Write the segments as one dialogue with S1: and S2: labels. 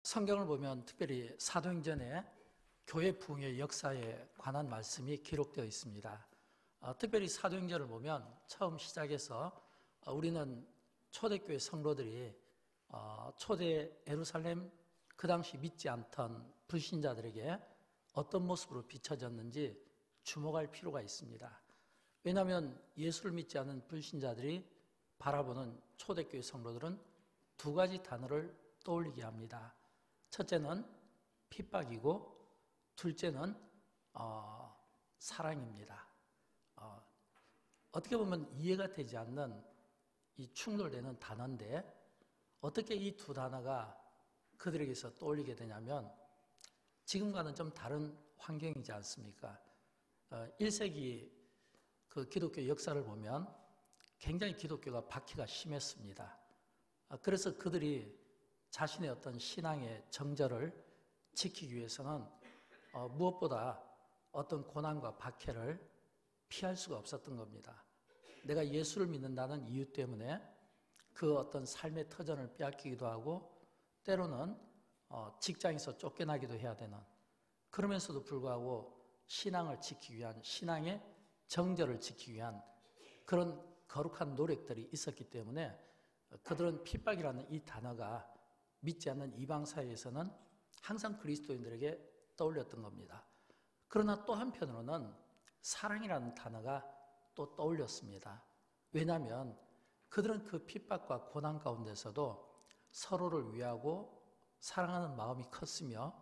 S1: 성경을 보면 특별히 사도행전에 교회 부흥의 역사에 관한 말씀이 기록되어 있습니다. 특별히 사도행전을 보면 처음 시작해서 우리는 초대교회 성도들이 초대 예루살렘 그 당시 믿지 않던 불신자들에게 어떤 모습으로 비춰졌는지 주목할 필요가 있습니다. 왜냐하면 예수를 믿지 않는 불신자들이 바라보는 초대교회 성도들은 두 가지 단어를 떠올리게 합니다. 첫째는 핍박이고 둘째는 사랑입니다. 어떻게 보면 이해가 되지 않는 이 충돌되는 단어인데 어떻게 이 두 단어가 그들에게서 떠올리게 되냐면 지금과는 좀 다른 환경이지 않습니까? 1세기 그 기독교 역사를 보면 굉장히 기독교가 박해가 심했습니다. 그래서 그들이 자신의 어떤 신앙의 정절을 지키기 위해서는 무엇보다 어떤 고난과 박해를 피할 수가 없었던 겁니다. 내가 예수를 믿는다는 이유 때문에 그 어떤 삶의 터전을 빼앗기기도 하고 때로는 직장에서 쫓겨나기도 해야 되는, 그러면서도 불구하고 신앙을 지키기 위한, 신앙의 정절을 지키기 위한 그런 거룩한 노력들이 있었기 때문에 그들은 핍박이라는 이 단어가 믿지 않는 이방 사회에서는 항상 그리스도인들에게 떠올렸던 겁니다. 그러나 또 한편으로는 사랑이라는 단어가 또 떠올렸습니다. 왜냐하면 그들은 그 핍박과 고난 가운데서도 서로를 위하고 사랑하는 마음이 컸으며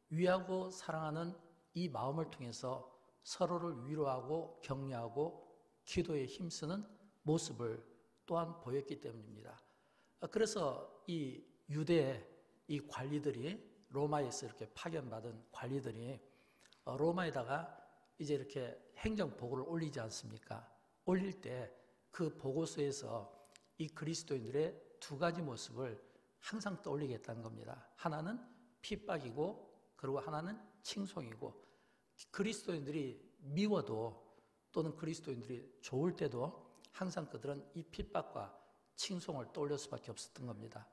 S1: 위하고 사랑하는 이 마음을 통해서 서로를 위로하고 격려하고 기도에 힘쓰는 모습을 또한 보였기 때문입니다. 그래서 이 유대의 이 관리들이, 로마에서 이렇게 파견받은 관리들이 로마에다가 이제 이렇게 행정보고를 올리지 않습니까? 올릴 때 그 보고서에서 이 그리스도인들의 두 가지 모습을 항상 떠올리겠다는 겁니다. 하나는 핍박이고 그리고 하나는 칭송이고, 그리스도인들이 미워도 또는 그리스도인들이 좋을 때도 항상 그들은 이 핍박과 칭송을 떠올릴 수밖에 없었던 겁니다.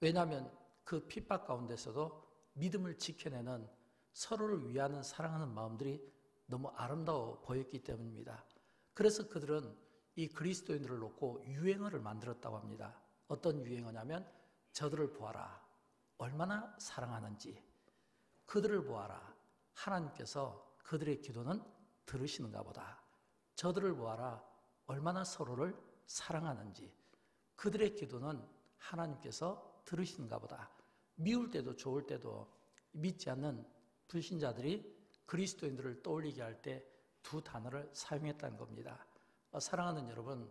S1: 왜냐하면 그 핍박 가운데서도 믿음을 지켜내는, 서로를 위하는 사랑하는 마음들이 너무 아름다워 보였기 때문입니다. 그래서 그들은 이 그리스도인들을 놓고 유행어를 만들었다고 합니다. 어떤 유행어냐면 저들을 보아라, 얼마나 사랑하는지. 그들을 보아라, 하나님께서 그들의 기도는 들으시는가 보다. 저들을 보아라, 얼마나 서로를 사랑하는지. 그들의 기도는 하나님께서 들으시는가 보다. 미울 때도 좋을 때도 믿지 않는 불신자들이 그리스도인들을 떠올리게 할 때 두 단어를 사용했다는 겁니다. 사랑하는 여러분,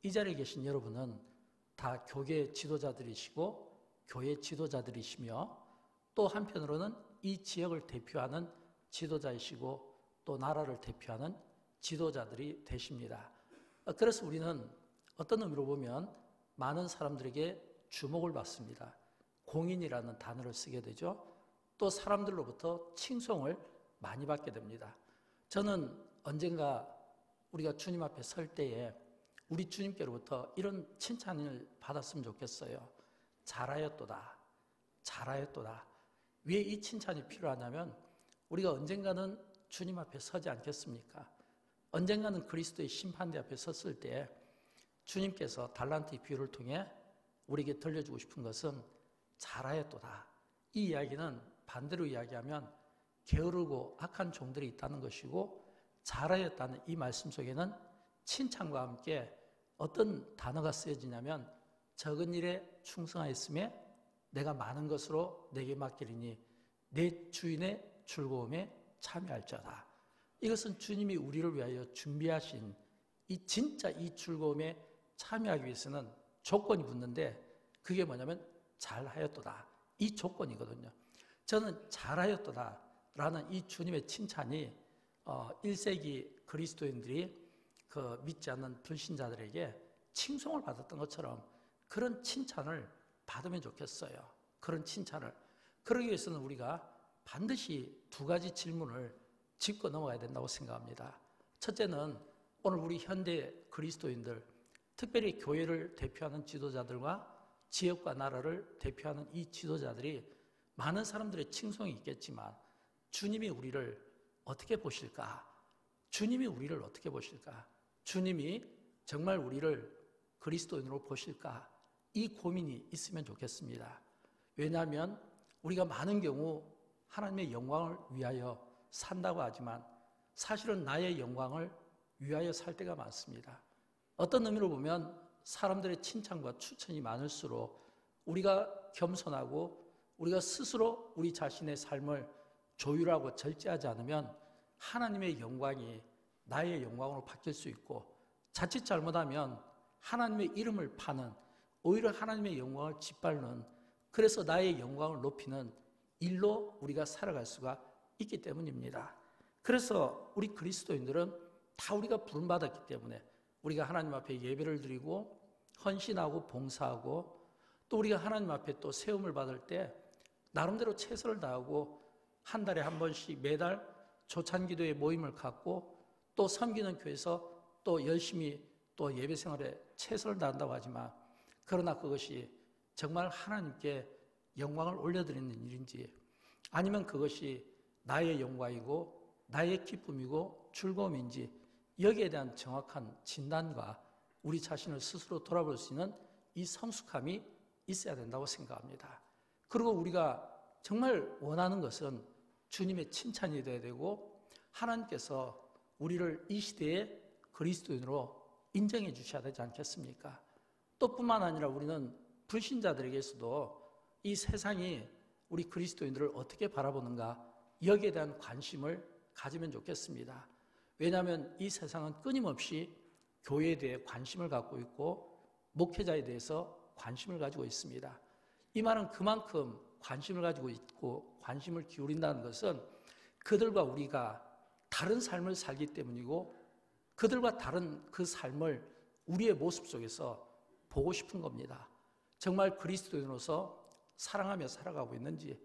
S1: 이 자리에 계신 여러분은 다 교계 지도자들이시고 교회 지도자들이시며 또 한편으로는 이 지역을 대표하는 지도자이시고 또 나라를 대표하는 지도자들이 되십니다. 그래서 우리는 어떤 의미로 보면 많은 사람들에게 주목을 받습니다. 공인이라는 단어를 쓰게 되죠. 또 사람들로부터 칭송을 많이 받게 됩니다. 저는 언젠가 우리가 주님 앞에 설 때에 우리 주님께로부터 이런 칭찬을 받았으면 좋겠어요. 잘하였도다, 잘하였도다. 왜 이 칭찬이 필요하냐면 우리가 언젠가는 주님 앞에 서지 않겠습니까? 언젠가는 그리스도의 심판대 앞에 섰을 때 주님께서 달란트의 비유를 통해 우리에게 들려주고 싶은 것은 잘하였도다. 이 이야기는 반대로 이야기하면 게으르고 악한 종들이 있다는 것이고, 잘하였다는 이 말씀 속에는 칭찬과 함께 어떤 단어가 쓰여지냐면 적은 일에 충성하였음에 내가 많은 것으로 내게 맡기리니 내 주인의 즐거움에 참여할지어다. 이것은 주님이 우리를 위하여 준비하신 이 진짜 이 즐거움에 참여하기 위해서는 조건이 붙는데 그게 뭐냐면 잘하였도다. 이 조건이거든요. 저는 잘하였도다 라는 이 주님의 칭찬이 1세기 그리스도인들이 그 믿지 않는 불신자들에게 칭송을 받았던 것처럼 그런 칭찬을 받으면 좋겠어요. 그런 칭찬을. 그러기 위해서는 우리가 반드시 두 가지 질문을 짚고 넘어가야 된다고 생각합니다. 첫째는 오늘 우리 현대 그리스도인들, 특별히 교회를 대표하는 지도자들과 지역과 나라를 대표하는 이 지도자들이 많은 사람들의 칭송이 있겠지만 주님이 우리를 어떻게 보실까? 주님이 우리를 어떻게 보실까? 주님이 정말 우리를 그리스도인으로 보실까? 이 고민이 있으면 좋겠습니다. 왜냐하면 우리가 많은 경우 하나님의 영광을 위하여 산다고 하지만 사실은 나의 영광을 위하여 살 때가 많습니다. 어떤 의미로 보면 사람들의 칭찬과 추천이 많을수록 우리가 겸손하고 우리가 스스로 우리 자신의 삶을 조율하고 절제하지 않으면 하나님의 영광이 나의 영광으로 바뀔 수 있고 자칫 잘못하면 하나님의 이름을 파는 오히려 하나님의 영광을 짓밟는 그래서 나의 영광을 높이는 일로 우리가 살아갈 수가 있기 때문입니다. 그래서 우리 그리스도인들은 다 우리가 부름받았기 때문에 우리가 하나님 앞에 예배를 드리고 헌신하고 봉사하고 또 우리가 하나님 앞에 또 세움을 받을 때 나름대로 최선을 다하고 한 달에 한 번씩 매달 조찬기도의 모임을 갖고 또 섬기는 교회에서 또 열심히 또 예배 생활에 최선을 다한다고 하지만 그러나 그것이 정말 하나님께 영광을 올려드리는 일인지 아니면 그것이 나의 영광이고 나의 기쁨이고 즐거움인지 여기에 대한 정확한 진단과 우리 자신을 스스로 돌아볼 수 있는 이 성숙함이 있어야 된다고 생각합니다. 그리고 우리가 정말 원하는 것은 주님의 칭찬이 되어야 되고 하나님께서 우리를 이 시대에 그리스도인으로 인정해 주셔야 되지 않겠습니까? 또 뿐만 아니라 우리는 불신자들에게서도 이 세상이 우리 그리스도인들을 어떻게 바라보는가 여기에 대한 관심을 가지면 좋겠습니다. 왜냐하면 이 세상은 끊임없이 교회에 대해 관심을 갖고 있고 목회자에 대해서 관심을 가지고 있습니다. 이 말은 그만큼 관심을 가지고 있고 관심을 기울인다는 것은 그들과 우리가 다른 삶을 살기 때문이고 그들과 다른 그 삶을 우리의 모습 속에서 보고 싶은 겁니다. 정말 그리스도인으로서 사랑하며 살아가고 있는지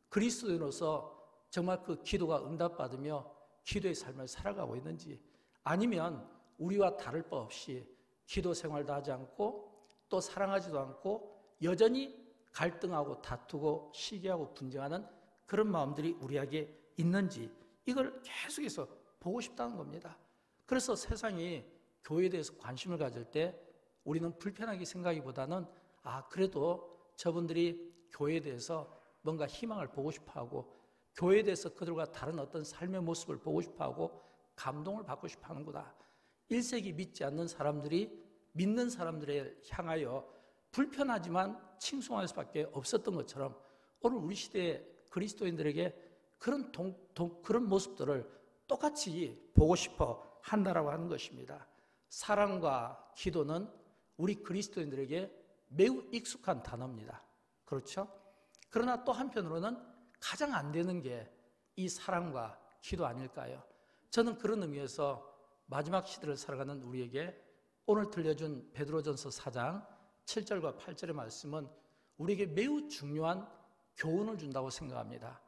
S1: 그리스도인으로서 정말 그 기도가 응답받으며 기도의 삶을 살아가고 있는지 아니면 우리와 다를 바 없이 기도 생활도 하지 않고 또 사랑하지도 않고 여전히 갈등하고 다투고 시기하고 분쟁하는 그런 마음들이 우리에게 있는지 이걸 계속해서 보고 싶다는 겁니다. 그래서 세상이 교회에 대해서 관심을 가질 때 우리는 불편하게 생각하기보다는 그래도 저분들이 교회에 대해서 뭔가 희망을 보고 싶어하고 교회에 대해서 그들과 다른 어떤 삶의 모습을 보고 싶어하고 감동을 받고 싶어하는구나. 1세기 믿지 않는 사람들이 믿는 사람들에 향하여 불편하지만 칭송할 수밖에 없었던 것처럼 오늘 우리 시대의 그리스도인들에게 그런 모습들을 똑같이 보고 싶어 한다라고 하는 것입니다. 사랑과 기도는 우리 그리스도인들에게 매우 익숙한 단어입니다. 그렇죠? 그러나 또 한편으로는 가장 안 되는 게 이 사랑과 기도 아닐까요? 저는 그런 의미에서 마지막 시대를 살아가는 우리에게 오늘 들려준 베드로전서 4장 7절과 8절의 말씀은 우리에게 매우 중요한 교훈을 준다고 생각합니다.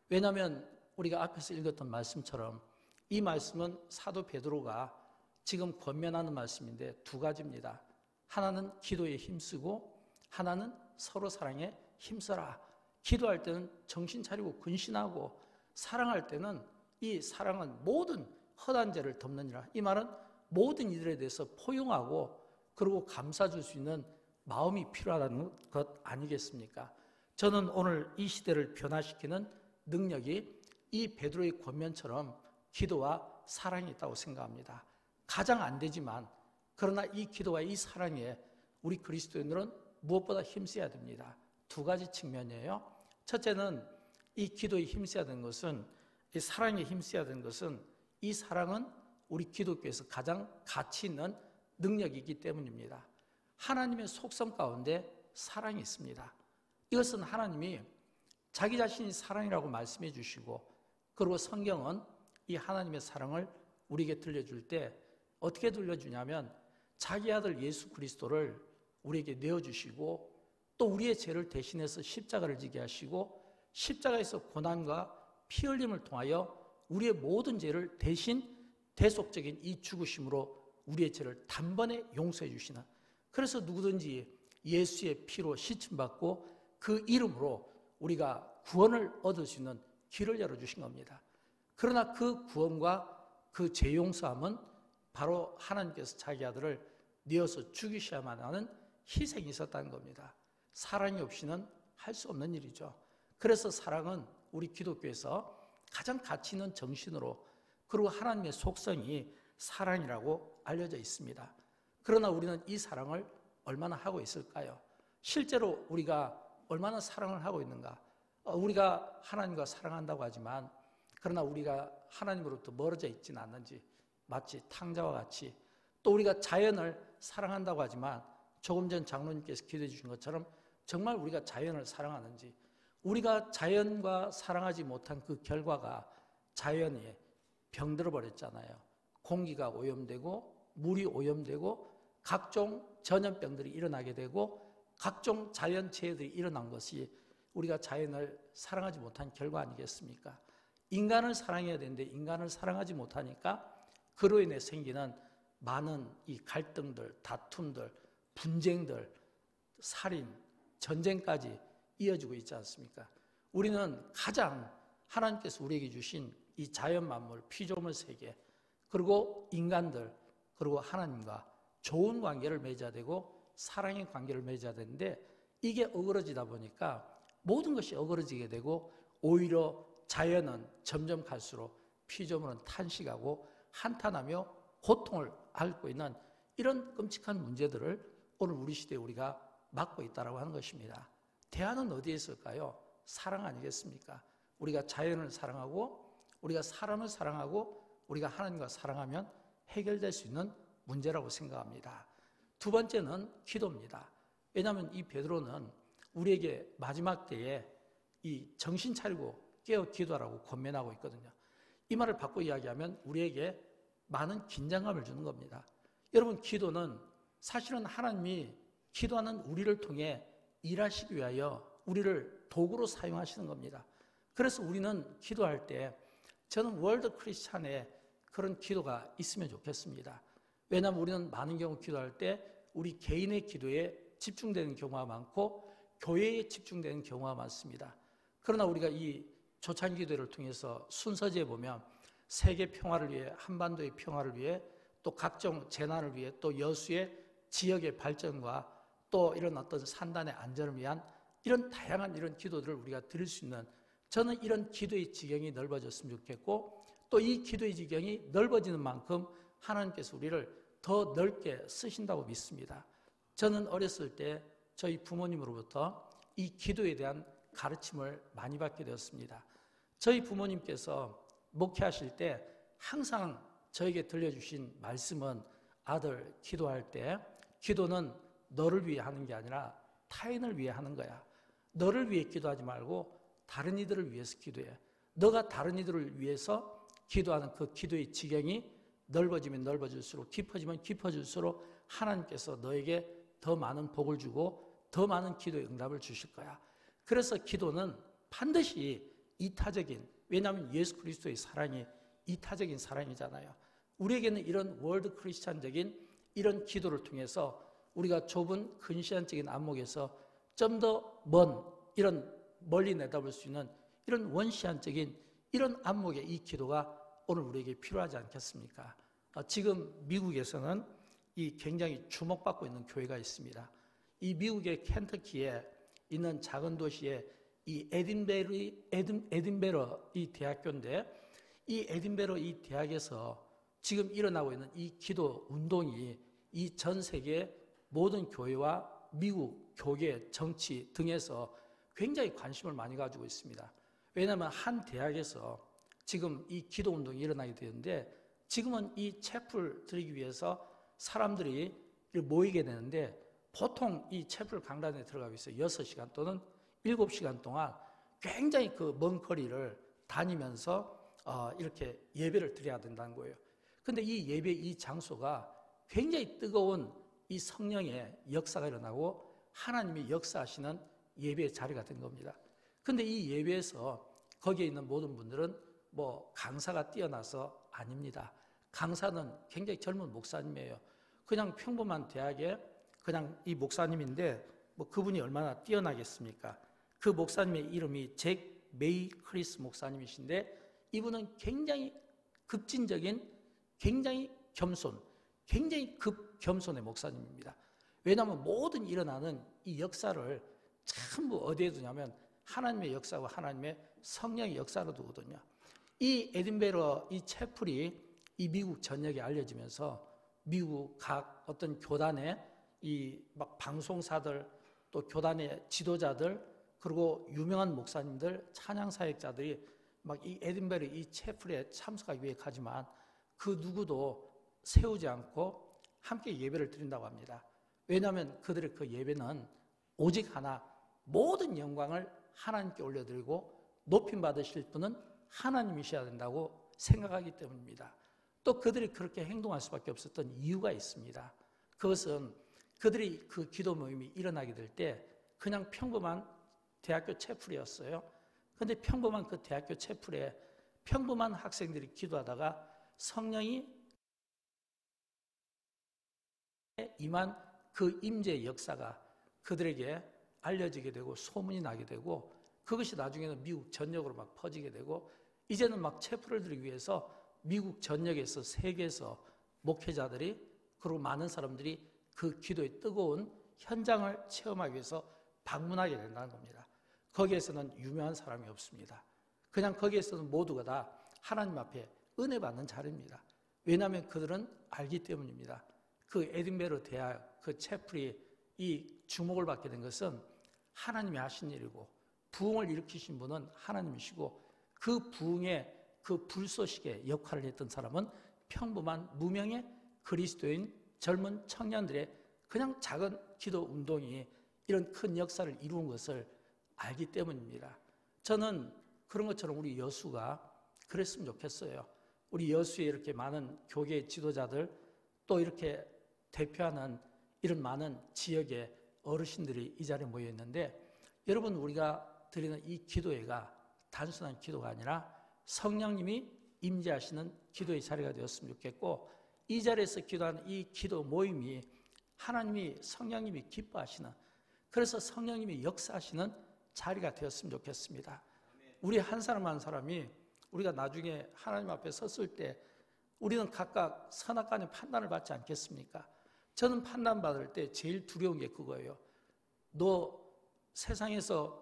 S1: 왜냐하면 우리가 앞에서 읽었던 말씀처럼 이 말씀은 사도 베드로가 지금 권면하는 말씀인데 두 가지입니다. 하나는 기도에 힘쓰고 하나는 서로 사랑에 힘써라. 기도할 때는 정신 차리고 근신하고 사랑할 때는 이 사랑은 모든 헛한 죄를 덮느니라. 이 말은 모든 이들에 대해서 포용하고 그리고 감싸 줄 수 있는 마음이 필요하다는 것 아니겠습니까? 저는 오늘 이 시대를 변화시키는 능력이 이 베드로의 권면처럼 기도와 사랑이 있다고 생각합니다. 가장 안 되지만 그러나 이 기도와 이 사랑에 우리 그리스도인들은 무엇보다 힘써야 됩니다. 두 가지 측면이에요. 첫째는 이 기도에 힘써야 되는 것은 이 사랑에 힘써야 되는 것은 이 사랑은 우리 기독교에서 가장 가치 있는 능력이기 때문입니다. 하나님의 속성 가운데 사랑이 있습니다. 이것은 하나님이 자기 자신이 사랑이라고 말씀해 주시고 그리고 성경은 이 하나님의 사랑을 우리에게 들려줄 때 어떻게 들려주냐면 자기 아들 예수 그리스도를 우리에게 내어주시고 또 우리의 죄를 대신해서 십자가를 지게 하시고 십자가에서 고난과 피 흘림을 통하여 우리의 모든 죄를 대신 대속적인 이 죽으심으로 우리의 죄를 단번에 용서해 주시는 그래서 누구든지 예수의 피로 씻음받고 그 이름으로 우리가 구원을 얻을 수 있는 길을 열어주신 겁니다. 그러나 그 구원과 그 죄 용서함은 바로 하나님께서 자기 아들을 내어서 죽이셔야만 하는 희생이 있었다는 겁니다. 사랑이 없이는 할 수 없는 일이죠. 그래서 사랑은 우리 기독교에서 가장 가치 있는 정신으로, 그리고 하나님의 속성이 사랑이라고 알려져 있습니다. 그러나 우리는 이 사랑을 얼마나 하고 있을까요? 실제로 우리가 얼마나 사랑을 하고 있는가? 우리가 하나님과 사랑한다고 하지만 그러나 우리가 하나님으로부터 멀어져 있지는 않는지, 마치 탕자와 같이, 또 우리가 자연을 사랑한다고 하지만 조금 전 장로님께서 기도해 주신 것처럼 정말 우리가 자연을 사랑하는지, 우리가 자연과 사랑하지 못한 그 결과가 자연이 병들어 버렸잖아요. 공기가 오염되고 물이 오염되고 각종 전염병들이 일어나게 되고 각종 자연재해들이 일어난 것이 우리가 자연을 사랑하지 못한 결과 아니겠습니까? 인간을 사랑해야 되는데 인간을 사랑하지 못하니까 그로 인해 생기는 많은 이 갈등들, 다툼들, 분쟁들, 살인, 전쟁까지 이어지고 있지 않습니까? 우리는 가장 하나님께서 우리에게 주신 이 자연 만물, 피조물 세계, 그리고 인간들, 그리고 하나님과 좋은 관계를 맺어야 되고 사랑의 관계를 맺어야 되는데 이게 어그러지다 보니까 모든 것이 어그러지게 되고 오히려 자연은 점점 갈수록 피조물은 탄식하고 한탄하며 고통을 앓고 있는 이런 끔찍한 문제들을 오늘 우리 시대에 우리가 맡고 있다고 하는 것입니다. 대안은 어디에 있을까요? 사랑 아니겠습니까? 우리가 자연을 사랑하고 우리가 사람을 사랑하고 우리가 하나님과 사랑하면 해결될 수 있는 문제라고 생각합니다. 두 번째는 기도입니다. 왜냐하면 이 베드로는 우리에게 마지막 때에 이 정신 차리고 깨어 기도하라고 권면하고 있거든요. 이 말을 바꿔 이야기하면 우리에게 많은 긴장감을 주는 겁니다. 여러분, 기도는 사실은 하나님이 기도하는 우리를 통해 일하시기 위하여 우리를 도구로 사용하시는 겁니다. 그래서 우리는 기도할 때 저는 월드 크리스찬의 그런 기도가 있으면 좋겠습니다. 왜냐하면 우리는 많은 경우 기도할 때 우리 개인의 기도에 집중되는 경우가 많고 교회에 집중되는 경우가 많습니다. 그러나 우리가 이 초창기 기도를 통해서 순서지에 보면 세계 평화를 위해, 한반도의 평화를 위해, 또 각종 재난을 위해, 또 여수의 지역의 발전과 또 이런 어떤 산단의 안전을 위한 이런 다양한 이런 기도들을 우리가 드릴 수 있는, 저는 이런 기도의 지경이 넓어졌으면 좋겠고 또 이 기도의 지경이 넓어지는 만큼 하나님께서 우리를 더 넓게 쓰신다고 믿습니다. 저는 어렸을 때 저희 부모님으로부터 이 기도에 대한 가르침을 많이 받게 되었습니다. 저희 부모님께서 목회하실 때 항상 저에게 들려주신 말씀은 아들, 기도할 때 기도는 너를 위해 하는 게 아니라 타인을 위해 하는 거야. 너를 위해 기도하지 말고 다른 이들을 위해서 기도해. 너가 다른 이들을 위해서 기도하는 그 기도의 지경이 넓어지면 넓어질수록, 깊어지면 깊어질수록 하나님께서 너에게 더 많은 복을 주고 더 많은 기도의 응답을 주실 거야. 그래서 기도는 반드시 이타적인, 왜냐하면 예수 그리스도의 사랑이 이타적인 사랑이잖아요. 우리에게는 이런 월드 크리스찬적인 이런 기도를 통해서 우리가 좁은 근시안적인 안목에서 좀 더 먼, 이런 멀리 내다볼 수 있는 이런 원시안적인 이런 안목의 이 기도가 오늘 우리에게 필요하지 않겠습니까? 지금 미국에서는 이 굉장히 주목받고 있는 교회가 있습니다. 이 미국의 켄터키에 있는 작은 도시에 이 에딘베러 이 대학교인데, 이 에딘베러 이 대학에서 지금 일어나고 있는 이 기도 운동이 이 전 세계 모든 교회와 미국 교계, 정치 등에서 굉장히 관심을 많이 가지고 있습니다. 왜냐하면 한 대학에서 지금 이 기도 운동이 일어나게 되는데, 지금은 이 채플 드리기 위해서 사람들이 모이게 되는데 보통 이 채플 강단에 들어가기 위해서 6시간 또는 7시간 동안 굉장히 그 먼 거리를 다니면서 이렇게 예배를 드려야 된다는 거예요. 근데 이 예배 이 장소가 굉장히 뜨거운 이 성령의 역사가 일어나고 하나님이 역사하시는 예배의 자리가 된 겁니다. 근데 이 예배에서 거기에 있는 모든 분들은 뭐 강사가 뛰어나서 아닙니다. 강사는 굉장히 젊은 목사님이에요. 그냥 평범한 대학에 그냥 이 목사님인데 뭐 그분이 얼마나 뛰어나겠습니까? 그 목사님의 이름이 잭 메이 크리스 목사님이신데 이분은 굉장히 급진적인, 굉장히 겸손, 굉장히 급겸손의 목사님입니다. 왜냐하면 모든 일어나는 이 역사를 전부 어디에 두냐면 하나님의 역사와 하나님의 성령의 역사로 두거든요. 이 에딘베러 이 채플이 이 미국 전역에 알려지면서 미국 각 어떤 교단의 이 막 방송사들 또 교단의 지도자들 그리고 유명한 목사님들 찬양 사역자들이 막 이 에딘베러 이 채플에 참석하기 위해 가지만 그 누구도 세우지 않고 함께 예배를 드린다고 합니다. 왜냐하면 그들의 그 예배는 오직 하나 모든 영광을 하나님께 올려드리고 높임 받으실 분은 하나님이셔야 된다고 생각하기 때문입니다. 또 그들이 그렇게 행동할 수밖에 없었던 이유가 있습니다. 그것은 그들이 그 기도 모임이 일어나게 될 때 그냥 평범한 대학교 채플이었어요. 그런데 평범한 그 대학교 채플에 평범한 학생들이 기도하다가 성령이 임한 그 임재의 역사가 그들에게 알려지게 되고 소문이 나게 되고 그것이 나중에는 미국 전역으로 막 퍼지게 되고 이제는 막 채플들을 위해서 미국 전역에서 세계에서 목회자들이 그리고 많은 사람들이 그 기도의 뜨거운 현장을 체험하기 위해서 방문하게 된다는 겁니다. 거기에서는 유명한 사람이 없습니다. 그냥 거기에서는 모두가 다 하나님 앞에 은혜 받는 자리입니다. 왜냐하면 그들은 알기 때문입니다. 그 에딘베러 대학 그 채플이 이 주목을 받게 된 것은 하나님이 하신 일이고 부흥을 일으키신 분은 하나님이시고 그 부흥의 그 불쏘시개 역할을 했던 사람은 평범한 무명의 그리스도인 젊은 청년들의 그냥 작은 기도 운동이 이런 큰 역사를 이루은 것을 알기 때문입니다. 저는 그런 것처럼 우리 여수가 그랬으면 좋겠어요. 우리 여수에 이렇게 많은 교계 지도자들 또 이렇게 대표하는 이런 많은 지역의 어르신들이 이 자리에 모여 있는데 여러분 우리가 드리는 이 기도회가 단순한 기도가 아니라 성령님이 임재하시는 기도의 자리가 되었으면 좋겠고 이 자리에서 기도하는 이 기도 모임이 하나님이 성령님이 기뻐하시는 그래서 성령님이 역사하시는 자리가 되었으면 좋겠습니다. 우리 한 사람 한 사람이 우리가 나중에 하나님 앞에 섰을 때 우리는 각각 선악간의 판단을 받지 않겠습니까? 저는 판단받을 때 제일 두려운 게 그거예요. 너 세상에서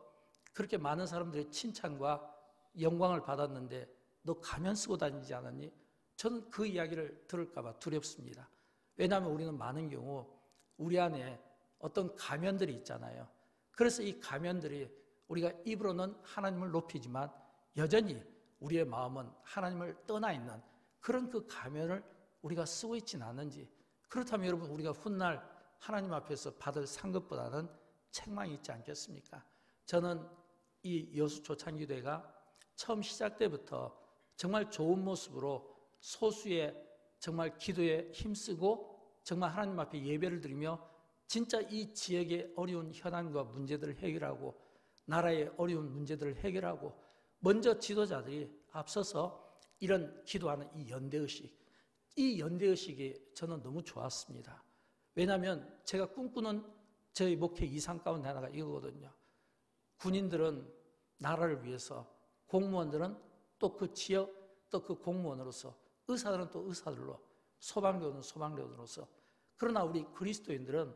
S1: 그렇게 많은 사람들의 칭찬과 영광을 받았는데 너 가면 쓰고 다니지 않았니? 저는 그 이야기를 들을까 봐 두렵습니다. 왜냐하면 우리는 많은 경우 우리 안에 어떤 가면들이 있잖아요. 그래서 이 가면들이 우리가 입으로는 하나님을 높이지만 여전히 우리의 마음은 하나님을 떠나 있는 그런 그 가면을 우리가 쓰고 있지는 않은지 그렇다면 여러분 우리가 훗날 하나님 앞에서 받을 상급보다는 책망이 있지 않겠습니까? 저는 이 여수 조찬기도회가 처음 시작 때부터 정말 좋은 모습으로 소수의 정말 기도에 힘쓰고 정말 하나님 앞에 예배를 드리며 진짜 이 지역의 어려운 현안과 문제들을 해결하고 나라의 어려운 문제들을 해결하고 먼저 지도자들이 앞서서 이런 기도하는 이 연대의식 이 연대의식이 저는 너무 좋았습니다. 왜냐하면 제가 꿈꾸는 저희 목회 이상 가운데 하나가 이거거든요. 군인들은 나라를 위해서 공무원들은 또 그 지역 또 그 공무원으로서 의사들은 또 의사들로 소방대원은 소방대원으로서 그러나 우리 그리스도인들은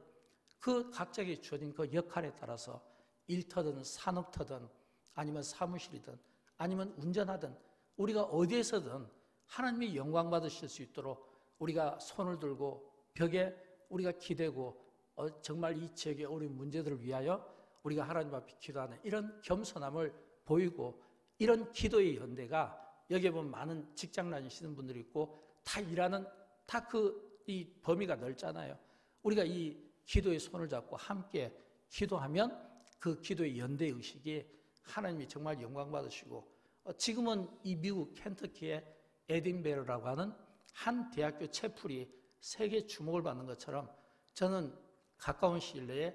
S1: 그 각자에게 주어진 그 역할에 따라서 일터든 산업터든 아니면 사무실이든 아니면 운전하든 우리가 어디에서든 하나님이 영광 받으실 수 있도록 우리가 손을 들고 벽에 우리가 기대고 정말 이 지역의 어려운 문제들을 위하여 우리가 하나님 앞에 기도하는 이런 겸손함을 보이고 이런 기도의 연대가 여기에 보면 많은 직장 다니시는 분들이 있고 다 일하는 다 이 범위가 넓잖아요. 우리가 이 기도의 손을 잡고 함께 기도하면 그 기도의 연대 의식이 하나님이 정말 영광 받으시고 지금은 이 미국 켄터키의 에딘베러라고 하는 한 대학교 채플이 세계 주목을 받는 것처럼 저는 가까운 시일 내에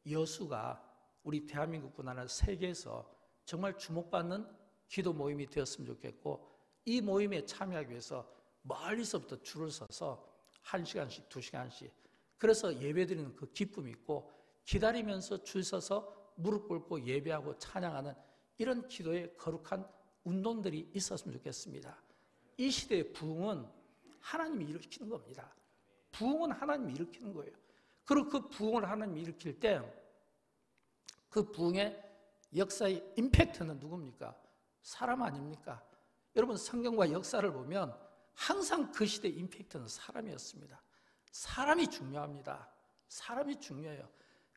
S1: 여수가 우리 대한민국뿐 아니라 세계에서 정말 주목받는 기도 모임이 되었으면 좋겠고 이 모임에 참여하기 위해서 멀리서부터 줄을 서서 1시간씩 2시간씩 그래서 예배드리는 그 기쁨이 있고 기다리면서 줄 서서 무릎 꿇고 예배하고 찬양하는 이런 기도의 거룩한 운동들이 있었으면 좋겠습니다. 이 시대의 부흥은 하나님이 일으키는 겁니다. 부흥은 하나님이 일으키는 거예요. 그리고 그 부흥을 하나님이 일으킬 때 그 부흥의 역사의 임팩트는 누굽니까? 사람 아닙니까? 여러분 성경과 역사를 보면 항상 그 시대의 임팩트는 사람이었습니다. 사람이 중요합니다. 사람이 중요해요.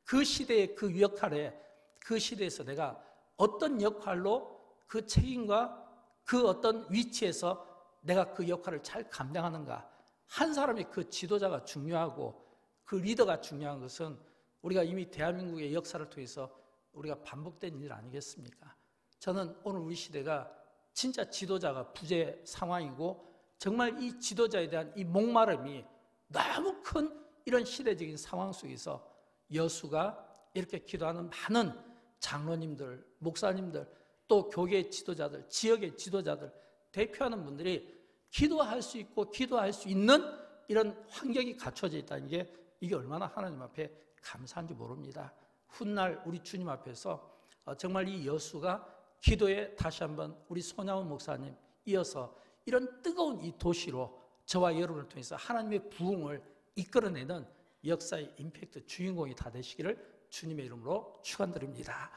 S1: 그 시대의 그 역할에, 그 시대에서 내가 어떤 역할로 그 책임과 그 어떤 위치에서 내가 그 역할을 잘 감당하는가. 한 사람의 그 지도자가 중요하고 그 리더가 중요한 것은 우리가 이미 대한민국의 역사를 통해서 우리가 반복된 일 아니겠습니까? 저는 오늘 우리 시대가 진짜 지도자가 부재 상황이고 정말 이 지도자에 대한 이 목마름이 너무 큰 이런 시대적인 상황 속에서 여수가 이렇게 기도하는 많은 장로님들, 목사님들, 또 교계의 지도자들, 지역의 지도자들, 대표하는 분들이 기도할 수 있고 기도할 수 있는 이런 환경이 갖춰져 있다는 게 이게 얼마나 하나님 앞에 감사한지 모릅니다. 훗날 우리 주님 앞에서 정말 이 여수가 기도에 다시 한번 우리 손양원 목사님 이어서 이런 뜨거운 이 도시로 저와 여러분을 통해서 하나님의 부흥을 이끌어내는 역사의 임팩트 주인공이 다 되시기를 주님의 이름으로 축원드립니다.